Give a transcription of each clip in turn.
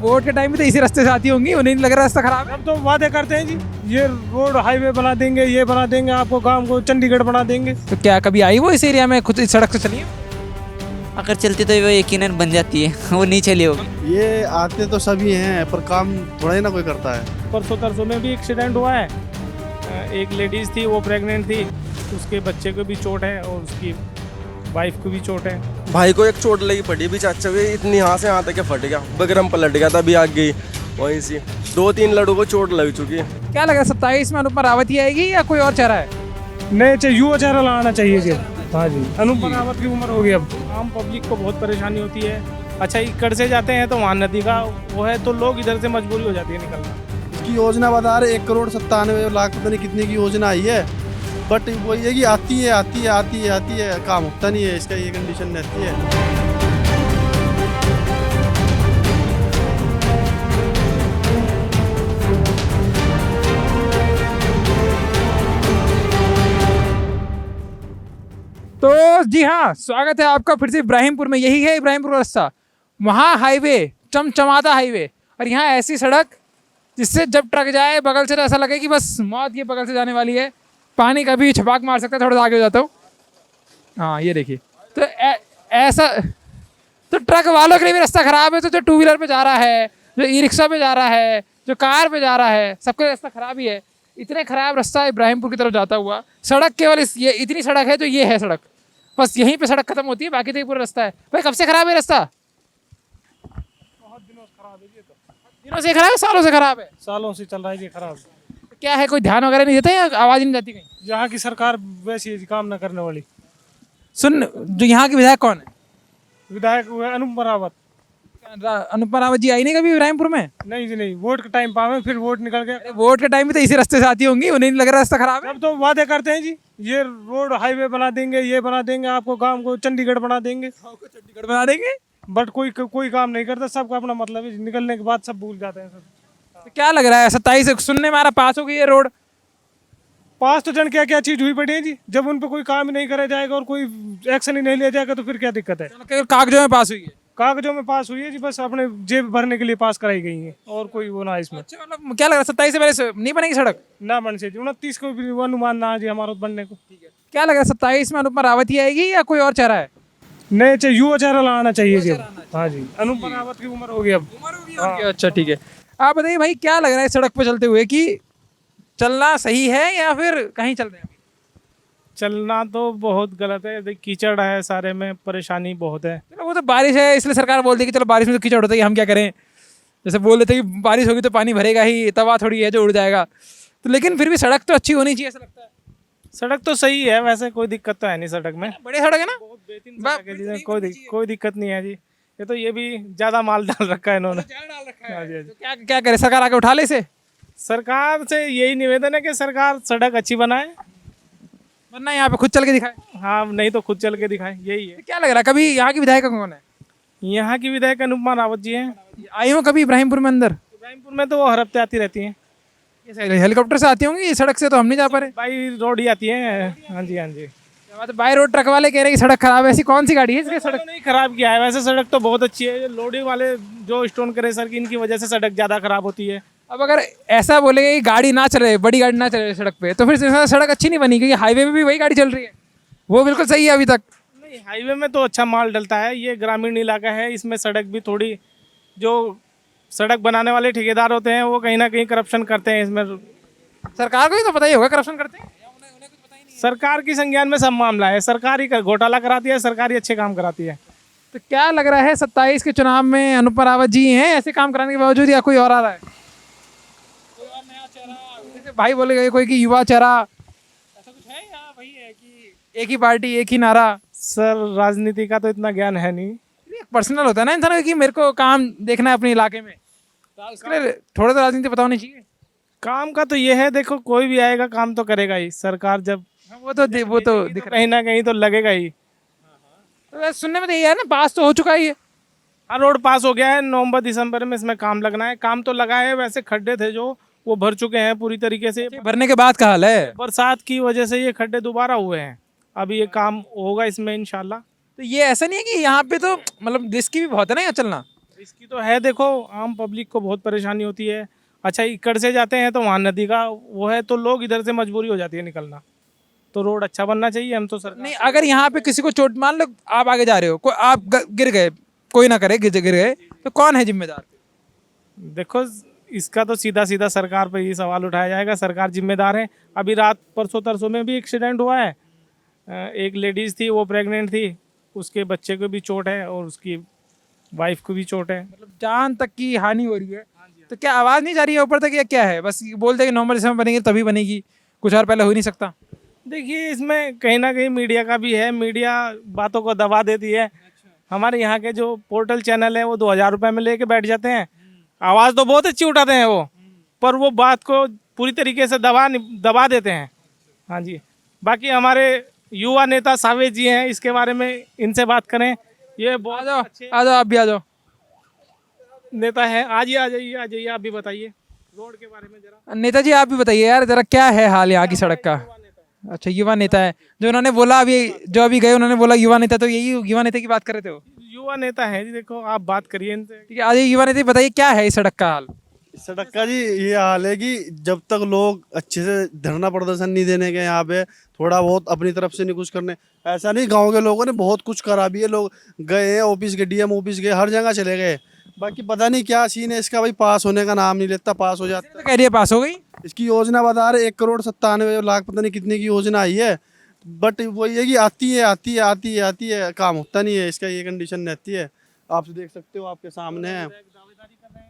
Vote के time में तो इसी रास्ते से आती होंगी, उन्हें नहीं लग रहा रास्ता खराब है? अब तो वादे करते हैं जी, ये रोड हाईवे बना देंगे, ये बना देंगे, आपको गांव को चंडीगढ़ बना देंगे। तो क्या कभी आई वो इस एरिया में, खुद इस सड़क से चली है? अगर चलती तो वो यकीनन बन जाती है, वो नहीं चली होगी। ये आते तो सभी हैं पर काम थोड़ा ही ना कोई करता है। परसों तरसों में भी एक्सीडेंट हुआ है, एक लेडीज थी, वो प्रेग्नेंट थी, उसके बच्चे को भी चोट है और उसकी वाइफ को भी चोट है। भाई को एक चोट लगी पड़ी भी, चाचा को इतनी यहाँ से यहाँ तक फट गया, बगरम पलट गया था, अभी आग गई वहीं से। 2-3 लड़कों को चोट लग चुकी है। क्या लग रहा है 27 में अनुपमा रावत ही आएगी या कोई और चेहरा है? नए चाहिए, युवा चेहरा लाना चाहिए जी। हाँ जी, अनुपमा रावत की उम्र हो गई, अब आम पब्लिक को बहुत परेशानी होती है। अच्छा, इक्कड़ से जाते हैं तो वहाँ नदी का वो है, तो लोग इधर से मजबूरी हो जाती है निकलना। इसकी योजना बता रहे 1,97,00,000 पता नहीं कितने की योजना आई है, बट वो ये कि आती है, काम होता नहीं है, इसका ये कंडीशन रहती है। तो जी हाँ, स्वागत है आपका फिर से इब्राहिमपुर में। यही है इब्राहिमपुर का रास्ता, वहाँ हाईवे, चमचमाता हाईवे, और यहाँ ऐसी सड़क जिससे जब ट्रक जाए बगल से तो ऐसा लगे कि बस मौत ये बगल से जाने वाली है। पानी कभी छपाक मार सकता है, थोड़ा सा आगे हो जाता हूँ। हाँ ये देखिए, तो ऐसा तो ट्रक वालों के लिए भी रास्ता ख़राब है, तो जो 2 व्हीलर पे जा रहा है, जो ई रिक्शा पे जा रहा है, जो कार पे जा रहा है, सबके लिए रास्ता ख़राब ही है। इतने ख़राब रास्ता इब्राहिमपुर की तरफ जाता हुआ, सड़क केवल ये इतनी सड़क है, जो ये है सड़क, बस यहीं पे सड़क खत्म होती है, बाकी तो ये पूरा रास्ता है। भाई कब से ख़राब है रास्ता? बहुत दिनों से खराब है जी, तो दिनों से ख़राब है, सालों से ख़राब है? सालों से चल रहा है जी खराब। क्या है, कोई ध्यान वगैरह नहीं देता या आवाज़ ही नहीं जाती कहीं? यहाँ की सरकार वैसी है जी, काम न करने वाली। सुन, जो यहाँ के विधायक कौन है? विधायक हुए अनुपमा रावत। अनुपमा रावत जी आई नहीं कभी इब्राहिमपुर में? नहीं जी नहीं, वोट का टाइम पावे, फिर वोट निकल गया। अरे वोट के टाइम में तो इसी रास्ते से आती होंगी, उन्हें नहीं लग रहा रास्ता खराब है? अब तो वादे करते हैं जी, ये रोड हाईवे बना देंगे, ये बना देंगे, आपको गांव को चंडीगढ़ बना देंगे। चंडीगढ़ बना देंगे, बट कोई काम नहीं करता, सबका अपना मतलब है, निकलने के बाद सब भूल जाते हैं सब। तो क्या लग रहा है 27 सुनने में आ रहा पास हो गई है रोड? पास तो जन क्या क्या चीज हुई पड़ी है जी, जब उन पे कोई काम ही नहीं करा जाएगा और कोई एक्शन ही नहीं लिया जाएगा तो फिर क्या दिक्कत है। केवल कागजों में पास हुई है? कागजों में पास हुई है जी, बस अपने जेब भरने के लिए पास कराई गई है, और कोई वो ना इसमें। अच्छा, मतलब क्या लग रहा है 27 से पहले से नहीं बनेगी सड़क? ना बन से 29 को भी अनुमान ना है जी हमारा बनने को। क्या लग रहा है 27 में अनुपमा रावत ही आएगी या कोई और चेहरा है? नए चाहिए, युवा चेहरा लाना चाहिए जी। हाँ जी, अनुपमा रावत की उम्र हो गई अब। अच्छा ठीक है, आप बताइए भाई, क्या लग रहा है सड़क पर चलते हुए कि चलना सही है या फिर कहीं चल रहे हैं? चलना तो बहुत गलत है, देख कीचड़ है, सारे में परेशानी बहुत है। चलो वो तो बारिश है, इसलिए सरकार बोलती है कि चलो बारिश में तो कीचड़ होता है, हम क्या करें। जैसे बोल देते हैं कि बारिश होगी तो पानी भरेगा ही, तवा थोड़ी है जो उड़ जाएगा। तो लेकिन फिर भी सड़क तो अच्छी होनी चाहिए ऐसा लगता है। सड़क तो सही है वैसे, कोई दिक्कत तो है नहीं सड़क में, बड़ी सड़क है ना? बहुत बेहतरीन सड़क है जिसमें कोई दिक्कत नहीं है जी। ये भी ज्यादा माल डाल रखा है इन्होंने। हाँ जी, हाँ जी। तो क्या क्या करे सरकार, आके उठा ले इसे? सरकार से यही निवेदन है कि सरकार सड़क अच्छी बनाए, वरना यहाँ पे खुद चल के दिखाए। हाँ नहीं तो खुद चल के दिखाए, यही है। तो क्या लग रहा है, कभी यहाँ की विधायक कौन है? यहाँ की विधायक अनुपमा रावत जी हैं। आई हो कभी इब्राहिमपुर में अंदर? इब्राहिमपुर में तो वो हर हफ्ते आती रहती हैं, हेलीकॉप्टर से आती होंगी, सड़क से तो हम नहीं जा पा रहे। बाई रोड ही आती है। हाँ जी, हाँ जी। क्या बात है, बाय रोड ट्रक वाले कह रहे हैं कि सड़क खराब है। ऐसी कौन सी गाड़ी है इसकी सड़क? नहीं खराब किया है, वैसे सड़क तो बहुत अच्छी है। लोडिंग वाले जो स्टोन क्रेशर की, इनकी वजह से सड़क ज्यादा खराब होती है। अब अगर ऐसा बोलेगा कि गाड़ी ना चले, बड़ी गाड़ी ना चले सड़क पे, तो फिर सड़क अच्छी नहीं बनी, क्योंकि हाईवे पे भी वही गाड़ी चल रही है, वो बिल्कुल सही है अभी तक। नहीं, हाईवे में तो अच्छा माल डलता है, ये ग्रामीण इलाका है, इसमें सड़क भी थोड़ी, जो सड़क बनाने वाले ठेकेदार होते हैं वो कहीं ना कहीं करप्शन करते हैं इसमें। सरकार को ही तो पता ही होगा करप्शन करते हैं। सरकार की संज्ञान में सब मामला है, सरकार ही घोटाला कराती है, सरकार ही अच्छे काम कराती है। तो क्या लग रहा है 27 के चुनाव में अनुपमा रावत जी हैं ऐसे काम कराने के बावजूद, या कोई और आ रहा है? कोई और नया चेहरा, जैसे भाई बोलेगा कोई कि युवा चेहरा, ऐसा कुछ है या वही है कि एक ही पार्टी एक ही नारा? सर राजनीति का तो इतना ज्ञान है नहीं। पर्सनल होता है ना इंसान कि मेरे को काम देखना है अपने इलाके में, उसके लिए थोड़ा तो राजनीति पता होनी चाहिए। काम का तो ये है, देखो कोई भी आएगा काम तो करेगा ही सरकार, जब वो तो दिख रहा है। कहीं ना कहीं तो लगेगा ही। तो वैसे सुनने में तो ये है ना, पास तो हो चुका है ये। हाँ, रोड पास हो गया है, नवंबर दिसंबर में इसमें काम लगना है। काम तो लगा है, वैसे खड्डे थे जो वो भर चुके हैं पूरी तरीके से। भरने के बाद का हाल है, बरसात की वजह से ये खड्डे दोबारा हुए हैं, अभी ये काम होगा इसमें इंशाल्लाह। तो ये ऐसा नहीं है कि यहाँ पे तो मतलब रिस्की भी बहुत है ना यहाँ चलना? इसकी तो है, देखो आम पब्लिक को बहुत परेशानी होती है। अच्छा इकड़ से जाते हैं तो वहाँ नदी का वो है, तो लोग इधर से मजबूरी हो जाती है निकलना। तो रोड अच्छा बनना चाहिए, हम तो सरकार नहीं, अगर यहाँ पे किसी को चोट, मान लो आप आगे जा रहे हो, कोई आप गिर गए, कोई ना करे, गिर गए, तो कौन है जिम्मेदार? देखो इसका तो सीधा सीधा सरकार पे ही सवाल उठाया जाएगा। सरकार जिम्मेदार है। अभी रात परसों तरसों में भी एक्सीडेंट हुआ है। एक लेडीज़ थी, वो प्रेग्नेंट थी, उसके बच्चे को भी चोट है और उसकी वाइफ को भी चोट है। मतलब जान तक की हानि हो रही है। तो क्या आवाज़ नहीं जा रही है ऊपर तक, या क्या है? बस बोलते हैं कि नॉर्मल समय बनेगी तभी बनेगी, कुछ और पहले हो ही नहीं सकता। देखिए इसमें कहीं ना कहीं मीडिया का भी है। मीडिया बातों को दबा देती है। हमारे यहाँ के जो पोर्टल चैनल है वो 2000 रुपये में लेके बैठ जाते हैं। आवाज़ तो बहुत अच्छी उठाते हैं वो, पर वो बात को पूरी तरीके से दबा देते हैं। हाँ जी। बाकी हमारे युवा नेता सावेद जी हैं, इसके बारे में इनसे बात करें। ये बहुत अच्छे आ जाओ, आप भी आ जाओ। नेता हैं। आज ही आ जाइए, आप भी बताइए रोड के बारे में जरा। नेताजी आप भी बताइए यार जरा, क्या है हाल यहाँ की सड़क का? अच्छा, युवा नेता है जो उन्होंने बोला, अभी जो अभी गए उन्होंने बोला युवा नेता, तो यही युवा नेता की बात कर रहे थे वो? युवा नेता है जी, देखो आप बात करिए इनसे। ठीक है, आज ये युवा नेता बताइए क्या है इस सड़क का हाल? सड़क का जी ये हाल है कि जब तक लोग अच्छे से धरना प्रदर्शन नहीं देने के, यहाँ पे थोड़ा बहुत अपनी तरफ से नहीं कुछ करने, ऐसा नहीं, गांव के लोगों ने बहुत कुछ करा भी है। लोग गए हैं ऑफिस गए, डीएम ऑफिस गए, हर जगह चले गए। बाकी पता नहीं क्या सीन है इसका, भाई पास होने का नाम नहीं लेता। पास हो जाता तो कह रही है पास हो गई। इसकी योजना बता रहे 1,97,00,000 पता नहीं कितने की योजना आई है। बट वही है कि आती है, काम होता नहीं है। इसका ये कंडीशन रहती है, आप देख सकते हो, आपके सामने है।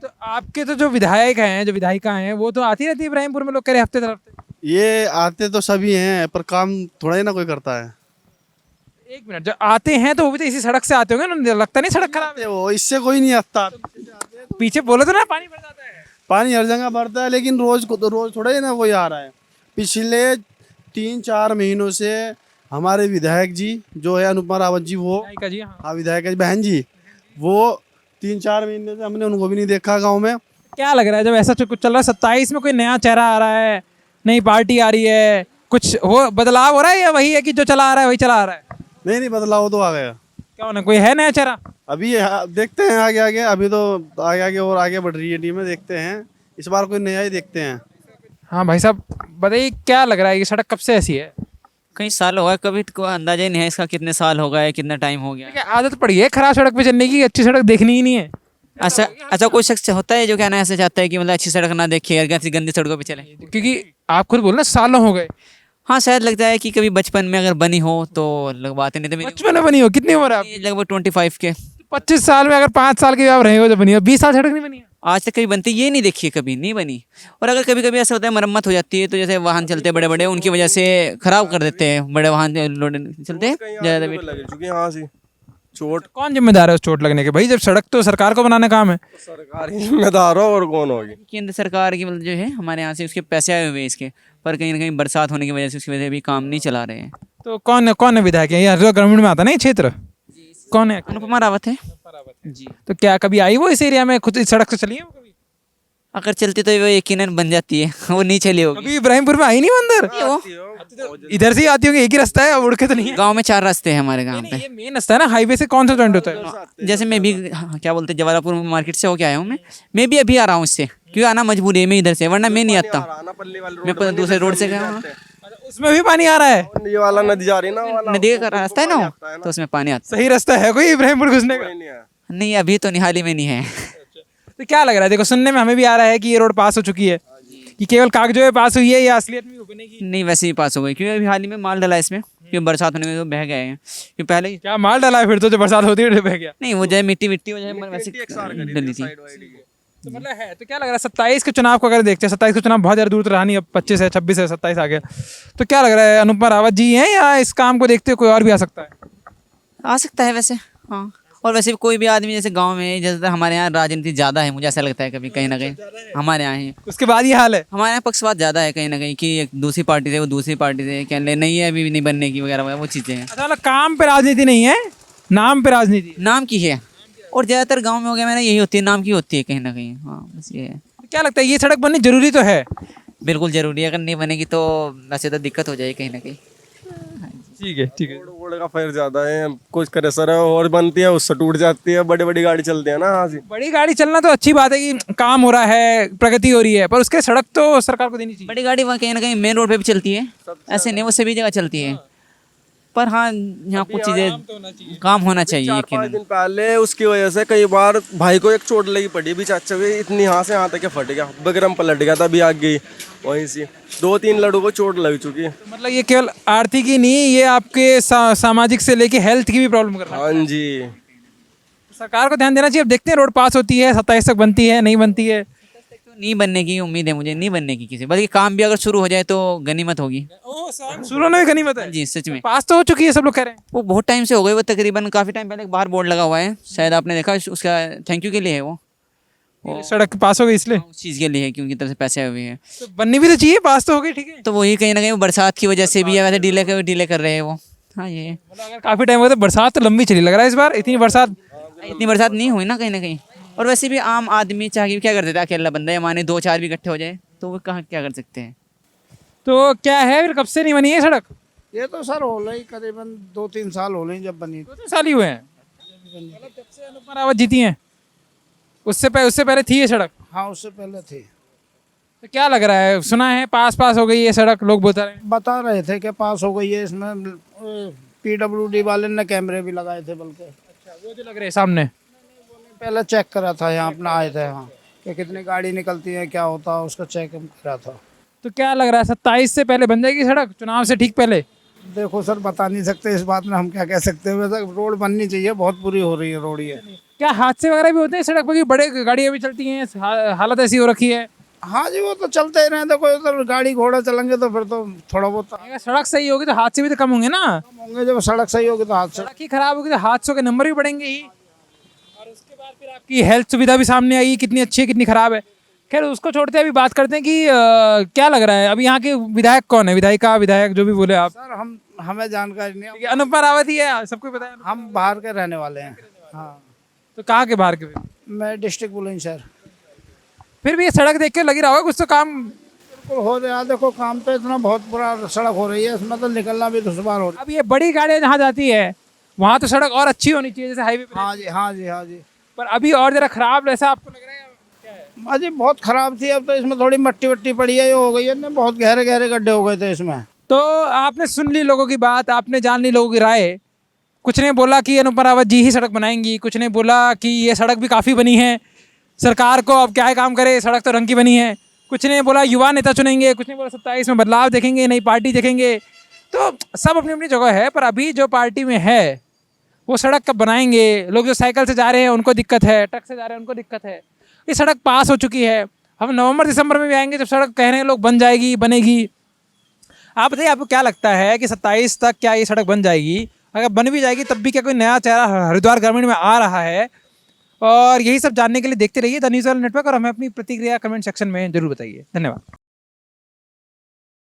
तो आपके तो जो विधायक हैं, जो विधायिका हैं, वो तो आती रहती है इब्राहिमपुर में, लोग कह रहे हफ्ते दर हफ्ते। ये आते तो सभी हैं, पर काम थोड़ा ही ना कोई करता है। एक मिनट, जो आते हैं तो वो भी तो इसी सड़क से आते होंगे ना, लगता नहीं सड़क खराब है? वो इससे कोई नहीं आता। पीछे बोले तो ना पानी भर जाता है। पानी हर जगह भरता है, लेकिन रोज थोड़ा ही ना कोई आ रहा है। पिछले 3-4 महीनों से हमारे विधायक जी जो है अनुपमा रावत जी, वो विधायिका जी, हाँ। हाँ विधायक जी बहन जी, वो 3-4 महीने से हमने उनको भी नहीं देखा गाँव में। क्या लग रहा है जब ऐसा कुछ चल रहा है, 27 में कोई नया चेहरा आ रहा है, नई पार्टी आ रही है, कुछ हो बदलाव हो रहा है, या वही है कि जो चला आ रहा है वही चला आ रहा है? नहीं बदलाव तो आ गया। क्या होना, कोई है नया चेहरा? अभी देखते हैं आगे। अभी तो आगे और आगे बढ़ रही है टीमें, देखते हैं इस बार कोई नया ही देखते हैं। हाँ भाई साहब बताइए, क्या लग रहा है ये सड़क कब से ऐसी है? कई साल हो गए, कभी तो कोई अंदाजा ही नहीं है इसका कितने साल हो गए, कितना टाइम हो गया। क्या आदत पड़ी है खराब सड़क पे चलने की, अच्छी सड़क देखनी ही नहीं है? अच्छा कोई शख्स होता है जो कहना ऐसे चाहता है कि मतलब अच्छी सड़क ना देखे और ऐसी गंदी सड़कों पे चले? क्योंकि आप खुद बोल रहे सालों हो गए। हाँ शायद लगता है कि कभी बचपन में अगर बनी हो तो लगवाते, नहीं तो मेरी बचपन में बनी हो? कितनी उम्र है आपकी? लगभग 25 के। 25 साल में अगर 5 साल के आप रहे हो जो बनी हो, 20 साल सड़क नहीं बनी है? आज तक कभी बनती ये नहीं देखी है, कभी नहीं बनी। और अगर कभी कभी ऐसा होता है मरम्मत हो जाती है, तो जैसे वाहन चलते बड़े बड़े, उनकी वजह से खराब कर देते हैं, बड़े वाहन चलते हैं ज़्यादा तो लग चुकी है हाँ सी चोट। कौन जिम्मेदार है उस चोट लगने के? भाई जब सड़क तो सरकार को बनाने काम है। सरकार ही जिम्मेदार हो और कौन होगी? केंद्र सरकार की मतलब जो है हमारे यहाँ से उसके पैसे आए हुए हैं इसके, पर कहीं ना कहीं बरसात होने की वजह से उसकी वजह से भी काम नहीं चला रहे हैं। तो कौन है विधायक? यहाँ जो ग्रामीण में आता ना ये क्षेत्र, कौन है? अनुपमा रावत है जी। तो क्या कभी आई वो इस एरिया में, खुद इस सड़क से चली है वो कभी? अगर चलती तो वो यकीनन बन जाती है, वो नहीं चली होगी। कभी इब्राहिमपुर में आई नहीं अंदर? इधर से ही आती होंगी, एक ही रास्ता है, उड़ के तो नहीं है? गांव में 4 रास्ते हैं हमारे गांव नहीं, पे। ये मेन रास्ता है ना, हाईवे से कौन सा जॉइंट होता है? जैसे मैं भी क्या बोलते हैं जवालापुर मार्केट से होके आया हूँ, मैं भी अभी आ रहा हूँ इससे, क्योंकि आना मजबूरी है, मैं इधर से, वरना मैं नहीं आता, मैं दूसरे रोड से गया हूँ। उसमें भी पानी आ रहा है? ये वाला नदी जा रही ना, वाला नदी का रास्ता है ना, तो उसमें पानी आता सही रास्ता है कोई इब्राहिमपुर घुसने का? है। नहीं अभी तो नहीं, हाल ही में नहीं है। तो क्या लग रहा है? देखो सुनने में हमें भी आ रहा है कि ये रोड पास हो चुकी है, कि केवल कागजों में पास हुई है या असलियत में बनेगी? नहीं वैसे ही पास हो गई, क्योंकि अभी हाल ही में माल डाला इसमें, क्योंकि बरसात होने में तो बह गए हैं, क्योंकि पहले क्या माल डाला है फिर तो, जो बरसात होती है बह गया? नहीं वो जो है मिट्टी हो जाए वैसे डली थी। तो मतलब है, तो क्या लग रहा है 27 के चुनाव को अगर देखते हैं, 27 का चुनाव बहुत ज़्यादा दूर तो रहा नहीं, अब 25 है, 26 है, 27 आ गया, तो क्या लग रहा है अनुपमा रावत जी हैं, या इस काम को देखते हुए कोई और भी आ सकता है? आ सकता है वैसे, हाँ। और वैसे भी कोई भी आदमी जैसे गांव में, जैसे हमारे यहाँ राजनीति ज़्यादा है, मुझे ऐसा लगता है कभी कहीं ना कहीं हमारे यहाँ ही, उसके बाद ये हाल है। हमारे यहाँ पक्षपात ज़्यादा है कहीं ना कहीं, कि एक दूसरी पार्टी से वो दूसरी पार्टी से कह ले नहीं है, अभी भी नहीं बनने की वगैरह वो चीज़ें हैं। अच्छा, मतलब काम पे राजनीति नहीं है, नाम पे राजनीति है। नाम की है, और ज़्यादातर गाँव में हो गया मैंने यही होती है, नाम की होती है कहीं ना कहीं। हाँ बस ये है। तो क्या लगता है ये सड़क बननी जरूरी तो है? बिल्कुल ज़रूरी है, अगर नहीं बनेगी तो वैसे तो दिक्कत हो जाएगी कहीं ना कहीं। ठीक है, ठीक है। रोड रोड का फेयर ज्यादा है, कुछ करे सर और बनती है उससे टूट जाती है, बड़ी बड़ी गाड़ी चलती है ना यहाँ से। बड़ी गाड़ी चलना तो अच्छी बात है कि काम हो रहा है, प्रगति हो रही है, पर उसके सड़क तो सरकार को देनी चाहिए। बड़ी गाड़ी वहाँ कहीं ना कहीं मेन रोड पे भी चलती है, ऐसे नहीं वो सभी जगह चलती है, पर हाँ यहाँ कुछ चीज़ें काम होना चाहिए। 4-5 दिन पहले उसकी वजह से कई बार भाई को एक चोट लगी पड़ी भी चाचा भी, इतनी यहाँ से यहाँ तक के फट गया, बगरम पलट गया था, अभी आग गई वहीं से। 2-3 लड़कों को चोट लग चुकी है। मतलब ये केवल आर्थिक ही नहीं, ये आपके सामाजिक से लेके हेल्थ की भी प्रॉब्लम कर रहा है। हाँ जी, सरकार को ध्यान देना चाहिए। अब देखते हैं रोड पास होती है, 27 तक बनती है नहीं बनती है। तो नहीं बनने की उम्मीद है मुझे, नहीं बनने की किसी, बल्कि काम भी अगर शुरू हो जाए तो गनीमत होगी। शुरू में गनीमत है जी सच में, पास तो हो चुकी है, सब लोग कह रहे हैं। वो बहुत टाइम से हो गए, वो तकरीबन काफ़ी टाइम पहले बाहर बोर्ड लगा हुआ है, शायद आपने देखा, उसका थैंक यू के लिए है वो सड़क पास हो गई इसलिए उस चीज़ के लिए है कि उनकी तरफ से पैसे आए हुए हैं। तो बननी भी तो चाहिए, पास तो हो गई, ठीक है। तो वही कहीं ना कहीं वो बरसात की वजह से भी है, वैसे डिले कर रहे हैं वो। हाँ ये मतलब अगर काफी टाइम हो गया तो बरसात तो लंबी चली लग रहा है इस बार, इतनी बरसात। इतनी बरसात नहीं हुई ना कहीं ना कहीं, और वैसे भी आम आदमी चाह के क्या कर देता है, अकेला बंदा है, माने 2-4 भी इकट्ठे हो जाए तो वो कहाँ क्या कर सकते हैं। तो क्या है फिर, कब से नहीं बनी है सड़क? ये तो सर हो रही करीबन 2-3 साल हो रही जब बनी। 2-3 साल ही हुए हैं, मतलब जब से अनुपमा रावत जीती हैं। उससे पहले थी ये सड़क? हाँ उससे पहले थी। तो क्या लग रहा है, सुना है पास हो गई ये सड़क, लोग बता रहे थे कि पास हो गई है, इसमें PWD वाले ने कैमरे भी लगाए थे बल्कि। अच्छा, वो जो लग रहे हैं सामने। पहले चेक करा था, यहाँ अपना आए थे हाँ कि कितनी गाड़ी निकलती है क्या होता है, उसका चेक करा था। तो क्या लग रहा है 27 से पहले बन जाएगी सड़क, चुनाव से ठीक पहले? देखो सर बता नहीं सकते इस बात में, हम क्या कह सकते हैं। वैसे रोड बननी चाहिए, बहुत बुरी हो रही है रोड ये। क्या हादसे वगैरह भी होते हैं सड़क पर कि बड़े गाड़ियाँ भी चलती हैं, हालत ऐसी हो रखी है? हाँ जी वो तो चलते ही रहे, देखो उधर गाड़ी घोड़ा चलेंगे तो फिर तो थोड़ा बहुत अगर सड़क सही होगी तो हादसे भी तो कम होंगे ना। होंगे। जब सड़क सही होगी तो हादसे। सड़क ही खराब होगी तो हादसों के नंबर भी बढ़ेंगे ही, और उसके बाद फिर आपकी हेल्थ सुविधा भी सामने आएगी, कितनी अच्छी है कितनी खराब है। खैर उसको छोड़ते हैं, अभी बात करते हैं कि क्या लग रहा है अभी यहाँ के विधायक कौन है, विधायिका विधायक जो भी बोले आप। सर हमें जानकारी नहीं है, अनुपमा रावत ही है, सबको पता है। हम बाहर के रहने वाले हैं। हाँ तो कहाँ के बाहर के? मैं डिस्ट्रिक्ट बुलंदशहर। फिर भी ये सड़क देख के लगी रहा होगा कुछ तो काम बिल्कुल हो रहा है। देखो काम तो इतना बहुत बुरा सड़क हो रही है, इसमें तो निकलना भी दुश्वार हो रहा अब ये बड़ी गाड़ियाँ जहाँ जाती है वहाँ तो सड़क और अच्छी होनी चाहिए, जैसे हाईवे पे। है। हाँ जी हाँ जी हाँ जी। पर अभी और जरा खराब ऐसा आपको लग रहा है क्या है? हाँ जी बहुत खराब थी, अब तो इसमें थोड़ी मट्टी वट्टी पड़ी है, ये हो गई है ना, बहुत गहरे गहरे गड्ढे हो गए थे इसमें। तो आपने सुन ली लोगों की बात, आपने जान ली लोगों की राय। कुछ ने बोला कि अनुपमा रावत जी ही सड़क बनाएंगी, कुछ ने बोला कि ये सड़क भी काफ़ी बनी है, सरकार को अब क्या है काम करे, सड़क तो रंग की बनी है। कुछ ने बोला युवा नेता चुनेंगे, कुछ ने बोला 27 में बदलाव देखेंगे, नई पार्टी देखेंगे। तो सब अपनी अपनी जगह है, पर अभी जो पार्टी में है वो सड़क कब बनाएंगे। लोग जो साइकिल से जा रहे हैं उनको दिक्कत है, ट्रक से जा रहे हैं उनको दिक्कत है। ये सड़क पास हो चुकी है, हम नवंबर दिसंबर में भी आएंगे जब सड़क कह रहे हैं लोग बन जाएगी बनेगी। आप बताइए आपको क्या लगता है कि 27 तक क्या ये सड़क बन जाएगी? अगर बन भी जाएगी तब भी क्या कोई नया चेहरा हरिद्वार ग्रामीण में आ रहा है? और यही सब जानने के लिए देखते रहिए द न्यूज़ वाला नेटवर्क, और हमें अपनी प्रतिक्रिया कमेंट सेक्शन में जरूर बताइए। धन्यवाद।